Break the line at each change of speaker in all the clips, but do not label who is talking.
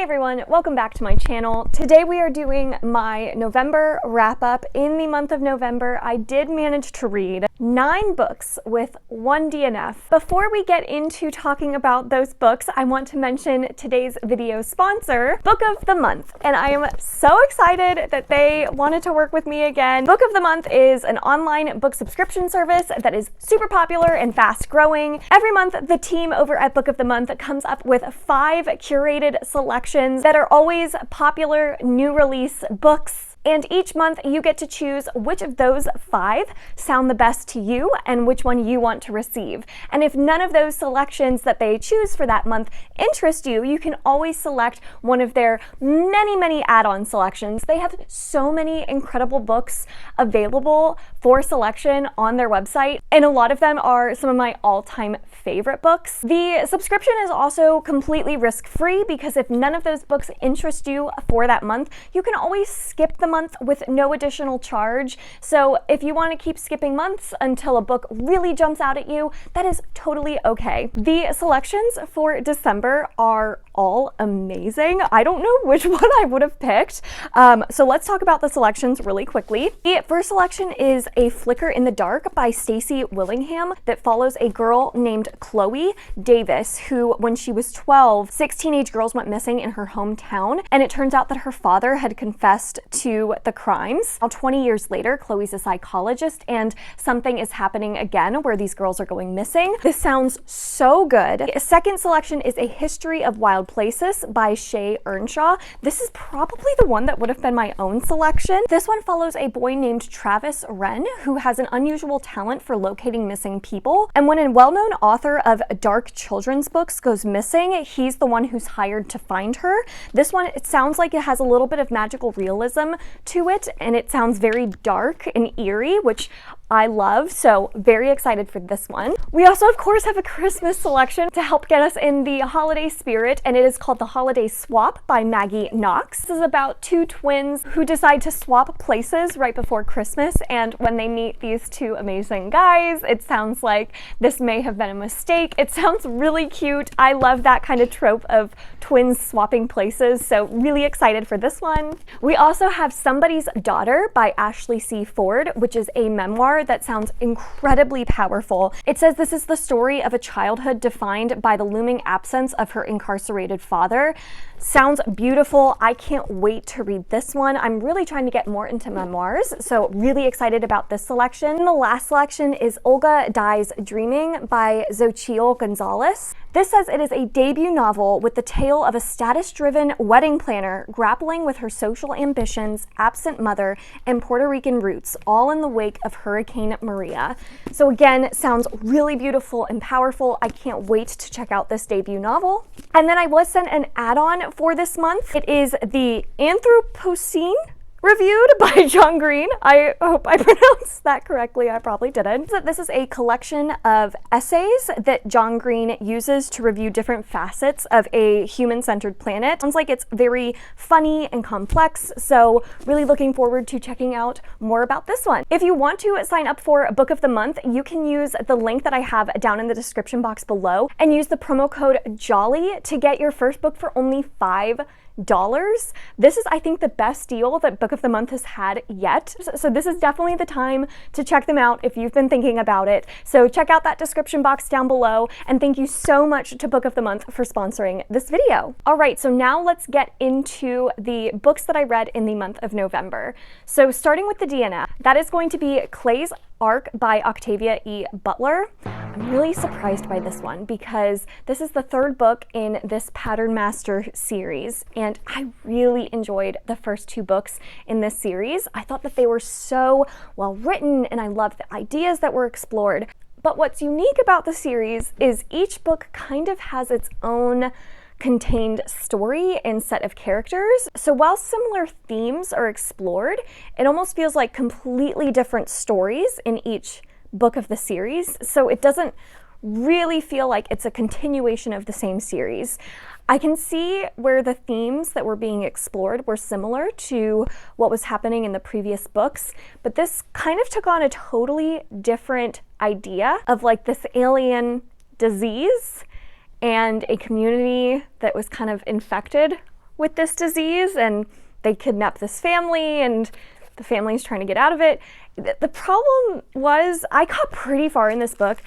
Hey everyone, welcome back to my channel. Today we are doing my November wrap-up. In the month of November, I did manage to read 9 books with 1 DNF. Before we get into talking about those books, I want to mention today's video sponsor, Book of the Month. And I am so excited that they wanted to work with me again. Book of the Month is an online book subscription service that is super popular and fast growing. Every month, the team over at Book of the Month comes up with 5 curated selections that are always popular new release books. And each month you get to choose which of those 5 sound the best to you and which one you want to receive. And if none of those selections that they choose for that month interest you, you can always select one of their many add-on selections. They have so many incredible books available for selection on their website, and a lot of them are some of my all-time favorite books. The subscription is also completely risk-free because if none of those books interest you for that month, you can always skip the month with no additional charge. So if you want to keep skipping months until a book really jumps out at you, that is totally okay. The selections for December are all amazing. I don't know which one I would have picked. So let's talk about the selections really quickly. The first selection is A Flicker in the Dark by Stacey Willingham that follows a girl named Chloe Davis who, when she was 12, 6 teenage girls went missing in her hometown, and it turns out that her father had confessed to the crimes. Now, 20 years later, Chloe's a psychologist and something is happening again where these girls are going missing. This sounds so good. The second selection is A History of Wild Places by Shay Earnshaw. This is probably the one that would have been my own selection. This one follows a boy named Travis Wren who has an unusual talent for locating missing people. And when a well-known author of dark children's books goes missing, he's the one who's hired to find her. This one, it sounds like it has a little bit of magical realism to it, and it sounds very dark and eerie, which I love, so very excited for this one. We also, of course, have a Christmas selection to help get us in the holiday spirit, and it is called The Holiday Swap by Maggie Knox. This is about 2 twins who decide to swap places right before Christmas, and when they meet these 2 amazing guys, it sounds like this may have been a mistake. It sounds really cute. I love that kind of trope of twins swapping places, so really excited for this one. We also have Somebody's Daughter by Ashley C. Ford, which is a memoir that sounds incredibly powerful. It says this is the story of a childhood defined by the looming absence of her incarcerated father. Sounds beautiful. I can't wait to read this one. I'm really trying to get more into memoirs, so really excited about this selection. And the last selection is Olga Dies Dreaming by Xochitl Gonzalez. This says it is a debut novel with the tale of a status-driven wedding planner grappling with her social ambitions, absent mother, and Puerto Rican roots, all in the wake of Hurricane Maria. So again, sounds really beautiful and powerful. I can't wait to check out this debut novel. And then I was sent an add-on for this month. It is the Anthropocene reviewed by John Green. I hope I pronounced that correctly. I probably didn't. This is a collection of essays that John Green uses to review different facets of a human-centered planet. Sounds like it's very funny and complex, so really looking forward to checking out more about this one. If you want to sign up for a Book of the Month, you can use the link that I have down in the description box below and use the promo code JOLLY to get your first book for only $5. This is, I think, the best deal that Book of the Month has had yet. So this is definitely the time to check them out if you've been thinking about it. So check out that description box down below, and thank you so much to Book of the Month for sponsoring this video. All right, so now let's get into the books that I read in the month of November. So starting with the DNF, that is going to be Clay's Ark by Octavia E. Butler. I'm really surprised by this one because this is the 3rd book in this Pattern Master series, and I really enjoyed the first 2 books in this series. I thought that they were so well written, and I loved the ideas that were explored. But what's unique about the series is each book kind of has its own contained story and set of characters. So while similar themes are explored, it almost feels like completely different stories in each book of the series. So it doesn't really feel like it's a continuation of the same series. I can see where the themes that were being explored were similar to what was happening in the previous books, but this kind of took on a totally different idea of like this alien disease and a community that was kind of infected with this disease, and they kidnap this family, and the family's trying to get out of it. The problem was, I got pretty far in this book.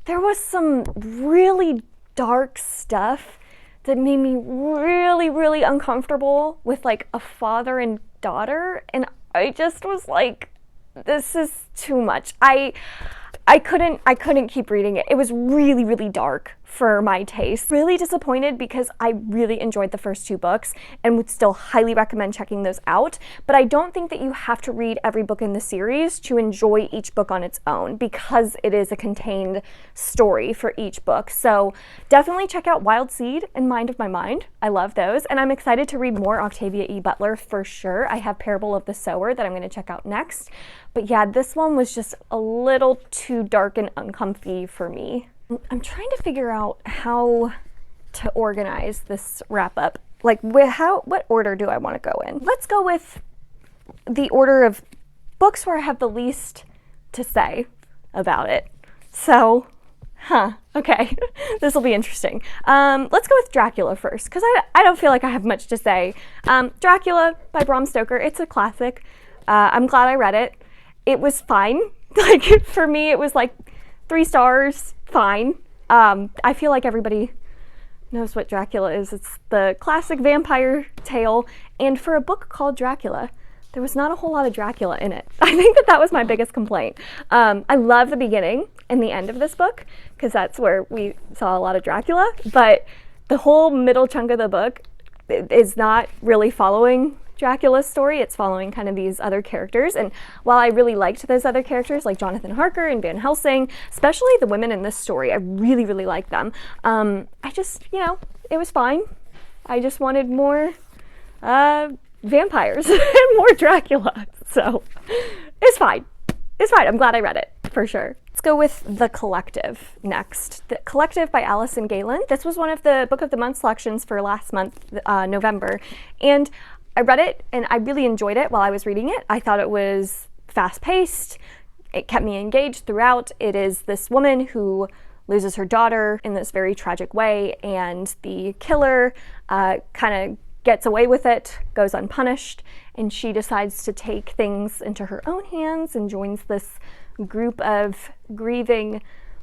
There was some really dark stuff that made me really, really uncomfortable with like a father and daughter, and I just was like, this is too much. I couldn't keep reading it. It was really, really dark for my taste. Really disappointed because I really enjoyed the first 2 books and would still highly recommend checking those out. But I don't think that you have to read every book in the series to enjoy each book on its own, because it is a contained story for each book. So definitely check out Wild Seed and Mind of My Mind. I love those. And I'm excited to read more Octavia E. Butler for sure. I have Parable of the Sower that I'm going to check out next. But yeah, this one was just a little too dark and uncomfy for me. I'm trying to figure out how to organize this wrap up. Like, what order do I want to go in? Let's go with the order of books where I have the least to say about it. So, okay, this will be interesting. Let's go with Dracula first, because I don't feel like I have much to say. Dracula by Bram Stoker, it's a classic. I'm glad I read it. It was fine. Like, for me, it was like 3 stars, fine. I feel like everybody knows what Dracula is. It's the classic vampire tale, and for a book called Dracula, there was not a whole lot of Dracula in it. I think that was my biggest complaint. I love the beginning and the end of this book, because that's where we saw a lot of Dracula, but the whole middle chunk of the book is not really following Dracula's story. It's following kind of these other characters, and while I really liked those other characters like Jonathan Harker and Van Helsing, especially the women in this story, I really, really liked them. I just, it was fine. I just wanted more vampires and more Dracula, so it's fine. It's fine. I'm glad I read it, for sure. Let's go with The Collective next. The Collective by Allison Galen. This was one of the Book of the Month selections for last month, November, and I read it and I really enjoyed it while I was reading it. I thought it was fast-paced. It kept me engaged throughout. It is this woman who loses her daughter in this very tragic way, and the killer kind of gets away with it, goes unpunished, and she decides to take things into her own hands and joins this group of grieving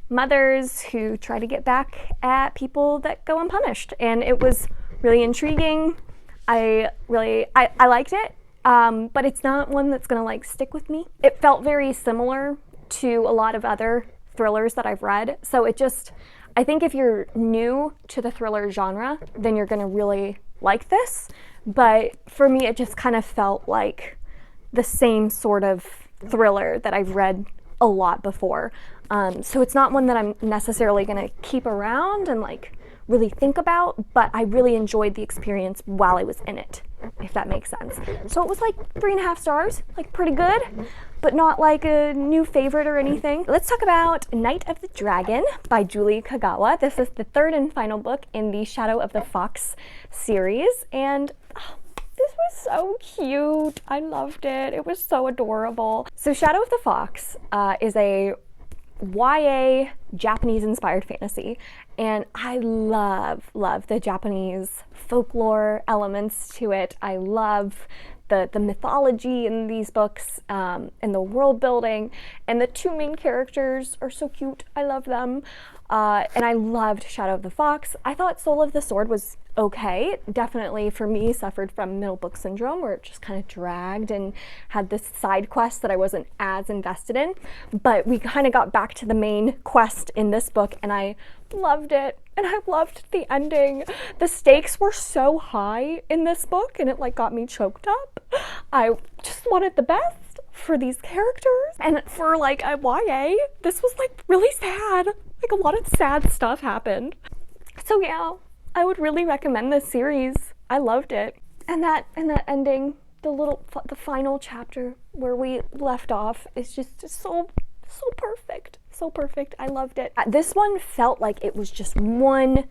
mothers who try to get back at people that go unpunished. And it was really intriguing. I liked it, but it's not one that's gonna like stick with me. It felt very similar to a lot of other thrillers that I've read, so I think if you're new to the thriller genre, then you're gonna really like this, but for me it just kind of felt like the same sort of thriller that I've read a lot before. So it's not one that I'm necessarily gonna keep around and like really think about, but I really enjoyed the experience while I was in it, if that makes sense. So it was like 3.5 stars, like pretty good, but not like a new favorite or anything. Let's talk about Night of the Dragon by Julie Kagawa. This is the 3rd and final book in the Shadow of the Fox series, and this was so cute. I loved it. It was so adorable. So Shadow of the Fox is a YA Japanese-inspired fantasy, and I love the Japanese folklore elements to it. I love the mythology in these books, and the world building, and the 2 main characters are so cute. I love them, and I loved Shadow of the Fox. I thought Soul of the Sword was okay. It definitely, for me, suffered from middle book syndrome, where it just kind of dragged and had this side quest that I wasn't as invested in, but we kind of got back to the main quest in this book, and I loved it, and I loved the ending. The stakes were so high in this book, and it like got me choked up. I just wanted the best for these characters, and for like a YA, this was like really sad. Like a lot of sad stuff happened. So yeah, I would really recommend this series. I loved it. And that ending, the final chapter where we left off is just so perfect. So perfect. I loved it. This one felt like it was just one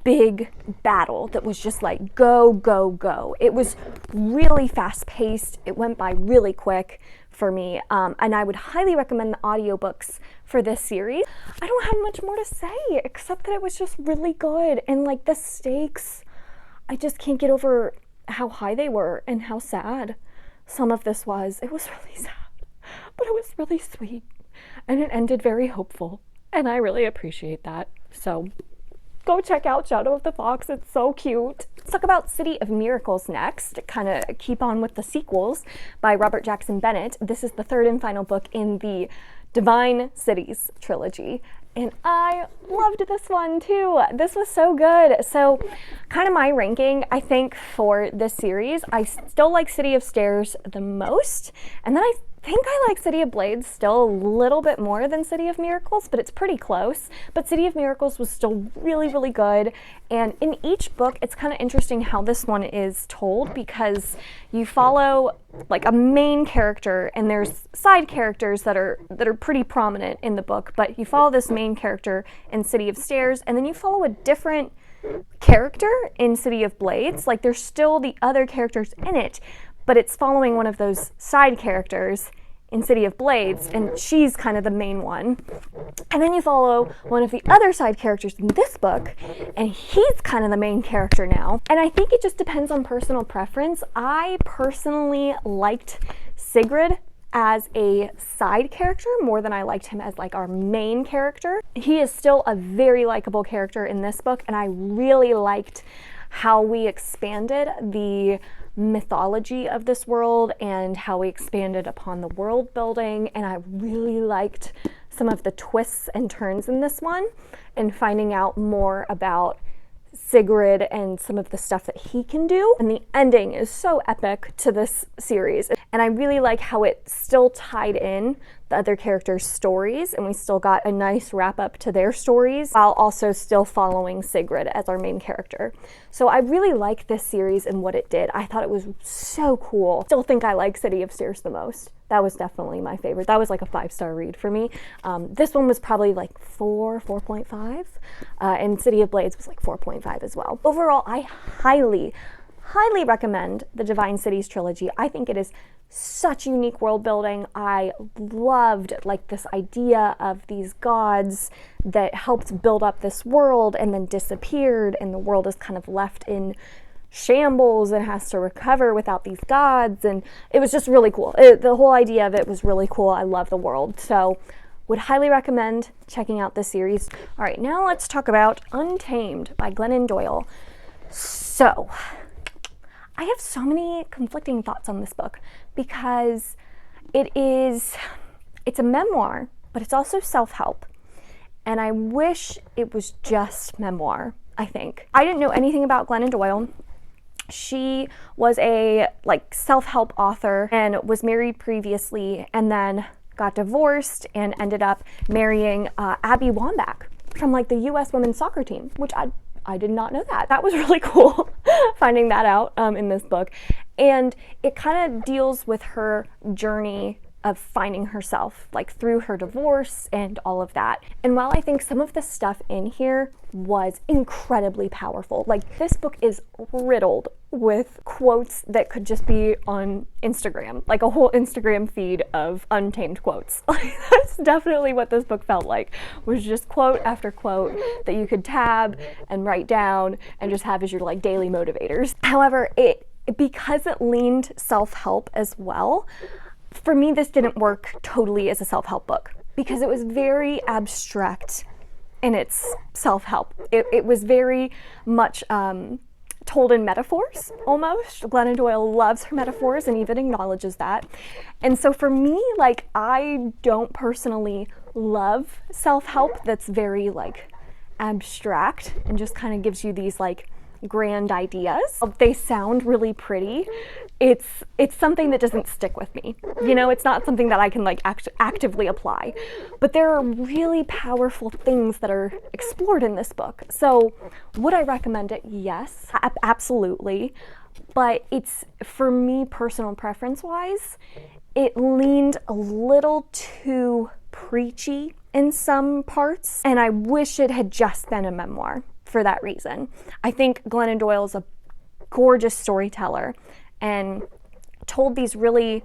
big battle that was just like go, go, go. It was really fast paced. It went by really quick for me. And I would highly recommend the audiobooks for this series. I don't have much more to say except that it was just really good. And like the stakes, I just can't get over how high they were and how sad some of this was. It was really sad, but it was really sweet, and it ended very hopeful, and I really appreciate that. So go check out Shadow of the Fox. It's so cute. Let's talk about City of Miracles next. Kind of keep on with the sequels by Robert Jackson Bennett. This is the third and final book in the Divine Cities trilogy, and I loved this one too. This was so good. So kind of my ranking, I think, for this series, I still like City of Stairs the most, and then I think I like City of Blades still a little bit more than City of Miracles, but it's pretty close. But City of Miracles was still really, really good. And in each book, it's kind of interesting how this one is told, because you follow like a main character, and there's side characters that are pretty prominent in the book, but you follow this main character in City of Stairs, and then you follow a different character in City of Blades. Like, there's still the other characters in it, but it's following one of those side characters in City of Blades, and she's kind of the main one. And then you follow one of the other side characters in this book, and he's kind of the main character now. And I think it just depends on personal preference. I personally liked Sigrid as a side character more than I liked him as like our main character. He is still a very likable character in this book, and I really liked how we expanded the mythology of this world and how we expanded upon the world building, and I really liked some of the twists and turns in this one, and finding out more about Sigrid and some of the stuff that he can do. And the ending is so epic to this series, and I really like how it still tied in the other characters' stories, and we still got a nice wrap up to their stories while also still following Sigrid as our main character. So I really like this series and what it did. I thought it was so cool. Still think I like City of Stairs the most. That was definitely my favorite. That was like a 5-star read for me. This one was probably like 4.5, and City of Blades was like 4.5 as well. Overall, I highly recommend the Divine Cities trilogy. I think it is such unique world building. I loved like this idea of these gods that helped build up this world and then disappeared, and the world is kind of left in shambles and has to recover without these gods, and it was just really cool. The whole idea of it was really cool. I love the world, so would highly recommend checking out this series. All right, now let's talk about Untamed by Glennon Doyle. So I have so many conflicting thoughts on this book, because it's a memoir, but it's also self-help, and I wish it was just memoir. I think I didn't know anything about Glennon Doyle. She was a like self-help author and was married previously, and then got divorced and ended up marrying Abby Wambach from like the U.S. women's soccer team, which I did not know that. That was really cool finding that out in this book. And it kind of deals with her journey of finding herself, like through her divorce and all of that. And while I think some of the stuff in here was incredibly powerful, like this book is riddled with quotes that could just be on Instagram, like a whole Instagram feed of Untamed quotes. That's definitely what this book felt like, was just quote after quote that you could tab and write down and just have as your like daily motivators. However, because it leaned self-help as well, for me, this didn't work totally as a self-help book, because it was very abstract in its self-help. It was very much told in metaphors, almost. Glennon Doyle loves her metaphors and even acknowledges that. And so for me, like, I don't personally love self-help that's very like abstract and just kind of gives you these like grand ideas. They sound really pretty. It's something that doesn't stick with me. You know, it's not something that I can like actively apply. But there are really powerful things that are explored in this book. So would I recommend it? Yes, absolutely. But it's, for me, personal preference wise, it leaned a little too preachy in some parts, and I wish it had just been a memoir for that reason. I think Glennon Doyle is a gorgeous storyteller and told these really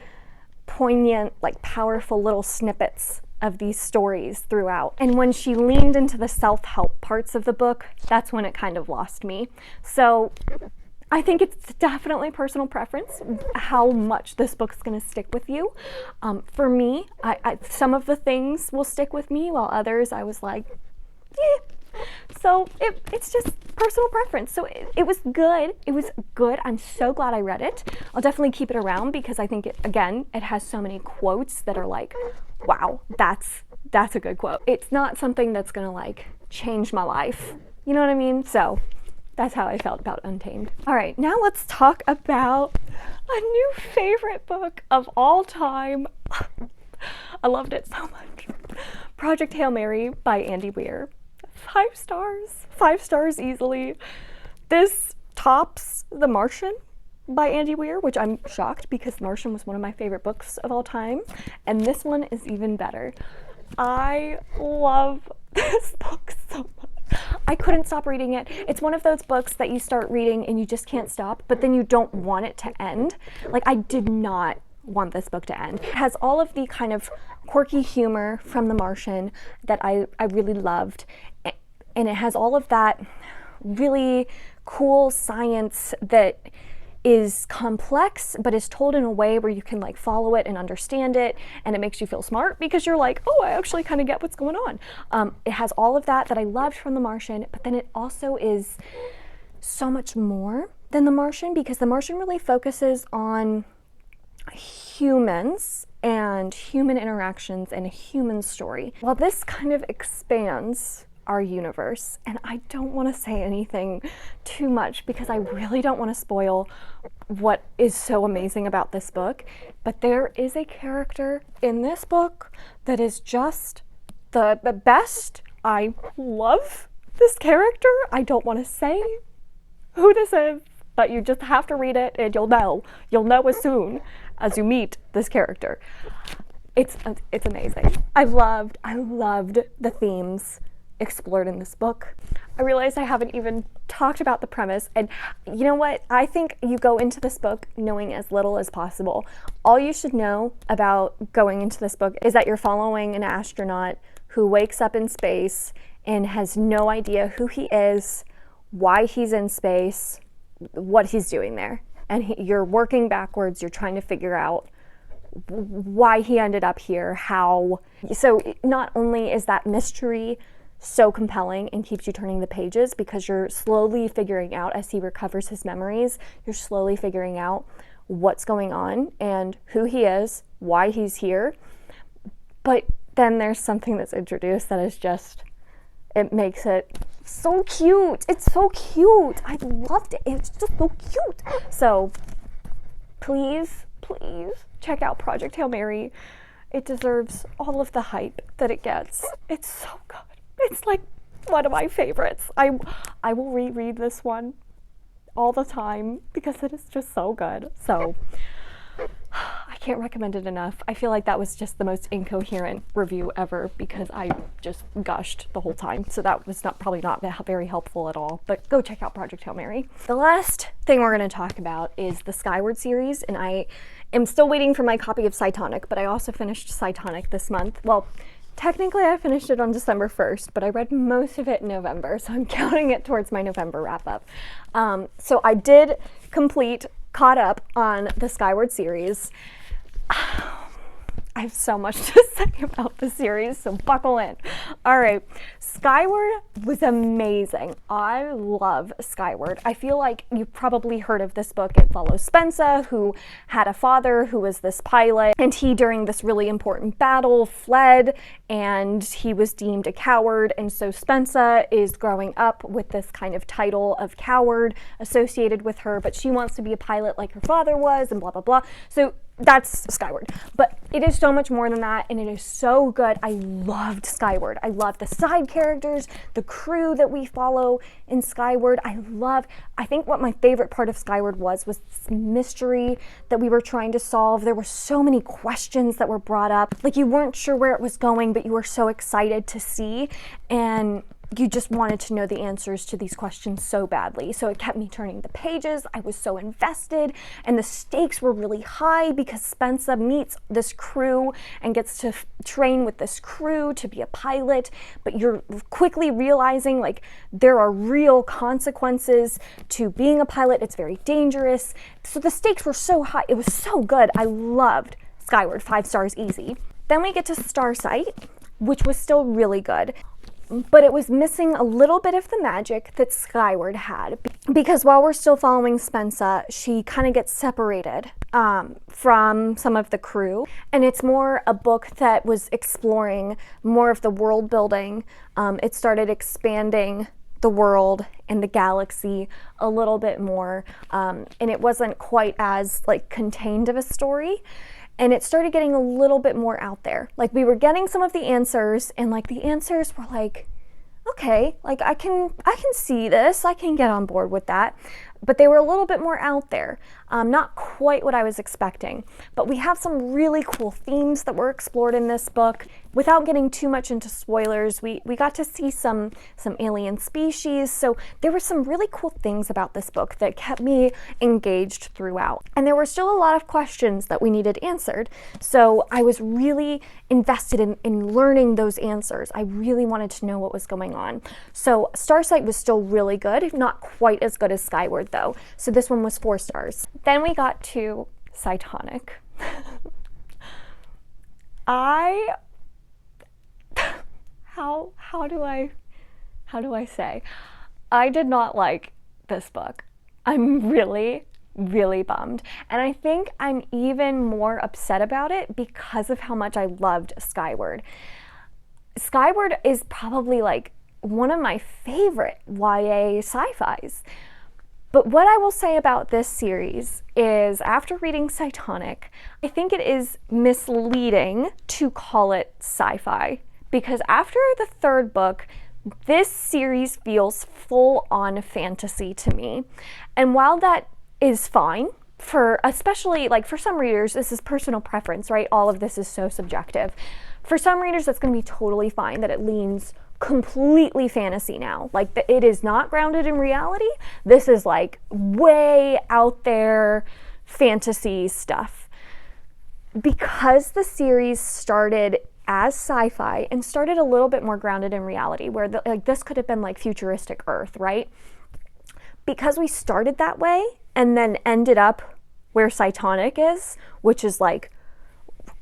poignant, like powerful little snippets of these stories throughout. And when she leaned into the self-help parts of the book, that's when it kind of lost me. So I think it's definitely personal preference how much this book's going to stick with you. For me, some of the things will stick with me, while others I was like, So it's just personal preference. So it was good. It was good. I'm so glad I read it. I'll definitely keep it around because I think, it has so many quotes that are like, wow, that's a good quote. It's not something that's going to like change my life. You know what I mean? So that's how I felt about Untamed. All right, now let's talk about a new favorite book of all time. I loved it so much. Project Hail Mary by Andy Weir. 5 stars. 5 stars easily. This tops The Martian by Andy Weir, which I'm shocked because The Martian was one of my favorite books of all time. And this one is even better. I love this book so much. I couldn't stop reading it. It's one of those books that you start reading and you just can't stop, but then you don't want it to end. Like, I did not want this book to end. It has all of the kind of quirky humor from The Martian that I really loved. And it has all of that really cool science that is complex, but is told in a way where you can like follow it and understand it, and it makes you feel smart because you're like, oh, I actually kind of get what's going on. It has all of that I loved from The Martian, but then it also is so much more than The Martian, because The Martian really focuses on humans and human interactions and a human story, while this kind of expands our universe. And I don't want to say anything too much because I really don't want to spoil what is so amazing about this book, but there is a character in this book that is just the best. I love this character. I don't want to say who this is, but you just have to read it and you'll know as soon as you meet this character. It's amazing. I loved the themes explored in this book. I realized I haven't even talked about the premise, and you know what? I think you go into this book knowing as little as possible. All you should know about going into this book is that you're following an astronaut who wakes up in space and has no idea who he is, why he's in space, what he's doing there. And you're working backwards, you're trying to figure out why he ended up here, how. So not only is that mystery so compelling and keeps you turning the pages, because you're slowly figuring out, as he recovers his memories, you're slowly figuring out what's going on and who he is, why he's here. But then there's something that's introduced that is just, it makes it so cute. It's so cute. I loved it. It's just so cute. So please check out Project Hail Mary. It deserves all of the hype that it gets. It's so good. It's like one of my favorites. I will reread this one all the time because it is just so good. So I can't recommend it enough. I feel like that was just the most incoherent review ever because I just gushed the whole time. So that was probably not very helpful at all. But go check out Project Hail Mary. The last thing we're going to talk about is the Skyward series, and I am still waiting for my copy of Psytonic, but I also finished Psytonic this month. Well, technically I finished it on December 1st, but I read most of it in November, so I'm counting it towards my November wrap-up. So I did caught up on the Skyward series. I have so much to say about the series, so buckle in. All right, Skyward was amazing. I love Skyward. I feel like you've probably heard of this book. It follows Spensa, who had a father who was this pilot, and he, during this really important battle, fled, and he was deemed a coward, and so Spensa is growing up with this kind of title of coward associated with her, but she wants to be a pilot like her father was, and blah, blah, blah. So that's Skyward. But it is so much more than that, and it is so good. I loved Skyward. I loved the side characters, the crew that we follow in Skyward. I think what my favorite part of Skyward was this mystery that we were trying to solve. There were so many questions that were brought up. Like, you weren't sure where it was going, but you were so excited to see. And you just wanted to know the answers to these questions so badly. So it kept me turning the pages. I was so invested, and the stakes were really high because Spensa meets this crew and gets to train with this crew to be a pilot, but you're quickly realizing like there are real consequences to being a pilot. It's very dangerous. So the stakes were so high. It was so good. I loved Skyward, 5 stars easy. Then we get to Starsight, which was still really good, but it was missing a little bit of the magic that Skyward had, because while we're still following Spensa, she kind of gets separated from some of the crew, and it's more a book that was exploring more of the world building. It started expanding the world and the galaxy a little bit more, and it wasn't quite as like contained of a story. And it started getting a little bit more out there. Like we were getting some of the answers, and like the answers were like, okay, like I can see this, I can get on board with that. But they were a little bit more out there. Not quite what I was expecting. But we have some really cool themes that were explored in this book. Without getting too much into spoilers, we got to see some alien species. So there were some really cool things about this book that kept me engaged throughout. And there were still a lot of questions that we needed answered. So I was really invested in learning those answers. I really wanted to know what was going on. So Starsight was still really good, not quite as good as Skyward though. So this one was 4 stars. Then we got to Psytonic. How do I say? I did not like this book. I'm really bummed. And I think I'm even more upset about it because of how much I loved Skyward. Skyward is probably like one of my favorite YA sci-fis. But what I will say about this series is, after reading Psytonic, I think it is misleading to call it sci-fi, because after the 3rd book, this series feels full-on fantasy to me. And while that is fine, especially like for some readers, this is personal preference, right? All of this is so subjective. For some readers, that's going to be totally fine that it leans completely fantasy now. Like it is not grounded in reality. This is like way out there fantasy stuff. Because the series started as sci-fi and started a little bit more grounded in reality, where like this could have been like futuristic Earth, right? Because we started that way and then ended up where Psytonic is, which is like,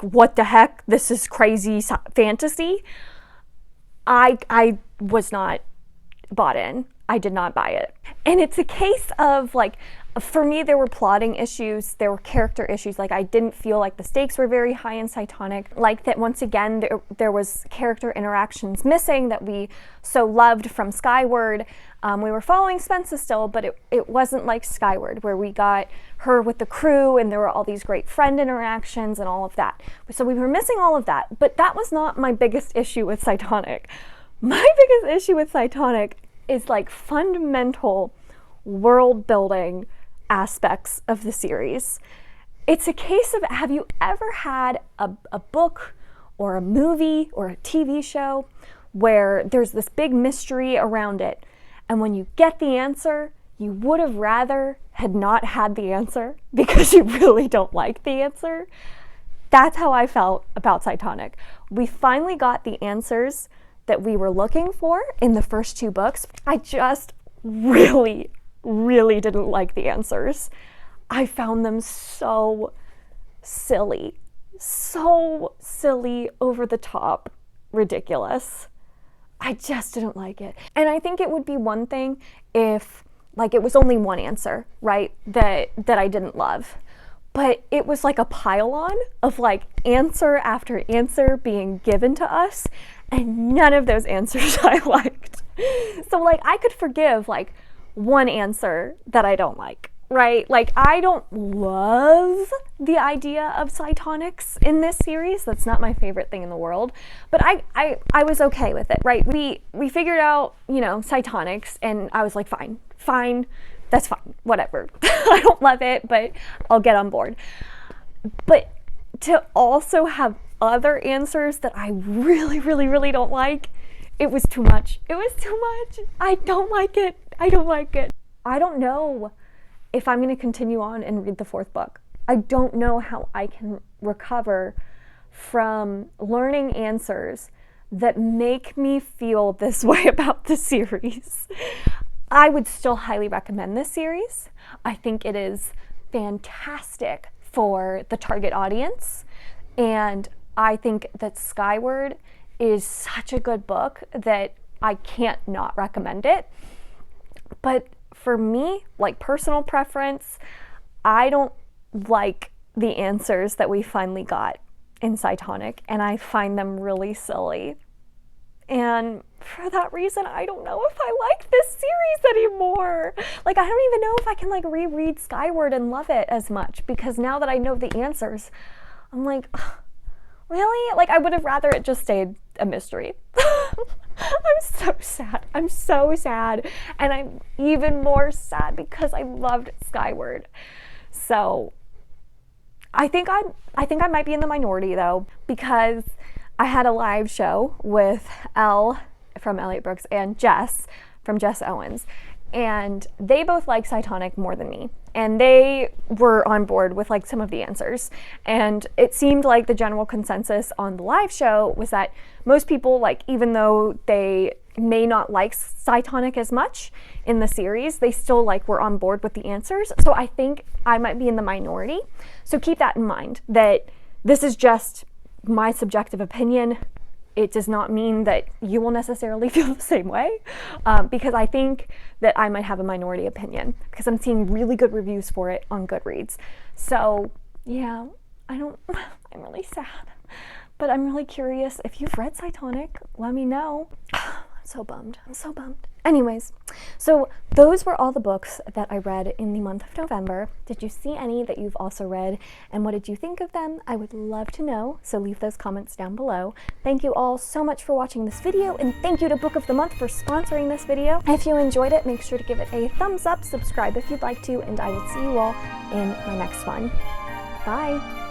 what the heck? This is crazy fantasy. I was not bought in. I did not buy it. And it's a case of like, for me, there were plotting issues, there were character issues. Like I didn't feel like the stakes were very high in Psytonic. Like that once again, there was character interactions missing that we so loved from Skyward. We were following Spensa still, but it wasn't like Skyward, where we got her with the crew and there were all these great friend interactions and all of that. So we were missing all of that, but that was not my biggest issue with Psytonic. My biggest issue with Psytonic is like fundamental world building aspects of the series. It's a case of, have you ever had a book or a movie or a TV show where there's this big mystery around it, and when you get the answer, you would have rather had not had the answer because you really don't like the answer? That's how I felt about Psytonic. We finally got the answers that we were looking for in the first 2 books. I just really didn't like the answers. I found them so silly, over the top, ridiculous. I just didn't like it. And I think it would be one thing if like it was only one answer, right, that I didn't love. But it was like a pile-on of like answer after answer being given to us, and none of those answers I liked. So like I could forgive like one answer that I don't like, right? Like I don't love the idea of Psytonics in this series. That's not my favorite thing in the world, but I was okay with it, right? We figured out, you know, Psytonics, and I was like, fine, that's fine, whatever. I don't love it, but I'll get on board. But to also have other answers that I really don't like it was too much. It was too much. I don't like it. I don't like it. I don't know if I'm going to continue on and read the 4th book. I don't know how I can recover from learning answers that make me feel this way about the series. I would still highly recommend this series. I think it is fantastic for the target audience, and I think that Skyward is such a good book that I can't not recommend it. But for me, like personal preference, I don't like the answers that we finally got in Psytonic, and I find them really silly. And for that reason, I don't know if I like this series anymore. Like, I don't even know if I can like reread Skyward and love it as much, because now that I know the answers, I'm like, really? Like, I would have rather it just stayed a mystery. I'm so sad. I'm so sad. And I'm even more sad because I loved Skyward. So I think I might be in the minority though, because I had a live show with Elle from Elliott Brooks and Jess from Jess Owens, and they both like Psytonic more than me, and they were on board with like some of the answers, and it seemed like the general consensus on the live show was that most people, like, even though they may not like Psytonic as much in the series, they still like were on board with the answers. So I think I might be in the minority. So keep that in mind, that this is just my subjective opinion. It does not mean that you will necessarily feel the same way, because I think that I might have a minority opinion because I'm seeing really good reviews for it on Goodreads. So yeah, I'm really sad, but I'm really curious. If you've read Psytonic, let me know. So bummed. I'm so bummed. Anyways, so those were all the books that I read in the month of November. Did you see any that you've also read, and what did you think of them? I would love to know, so leave those comments down below. Thank you all so much for watching this video, and thank you to Book of the Month for sponsoring this video. If you enjoyed it, make sure to give it a thumbs up, subscribe if you'd like to, and I will see you all in my next one. Bye!